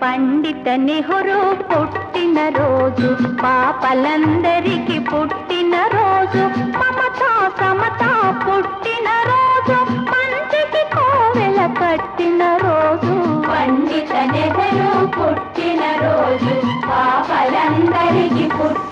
పండిత నెహ్రూ పుట్టిన రోజు, పాపలందరికీ పుట్టిన రోజు, మమతా సమతా పుట్టిన రోజు, మంచికి కోవెల కట్టిన రోజు. పండిత నెహ్రూ పుట్టిన రోజు, పాపలందరికీ పుట్టిన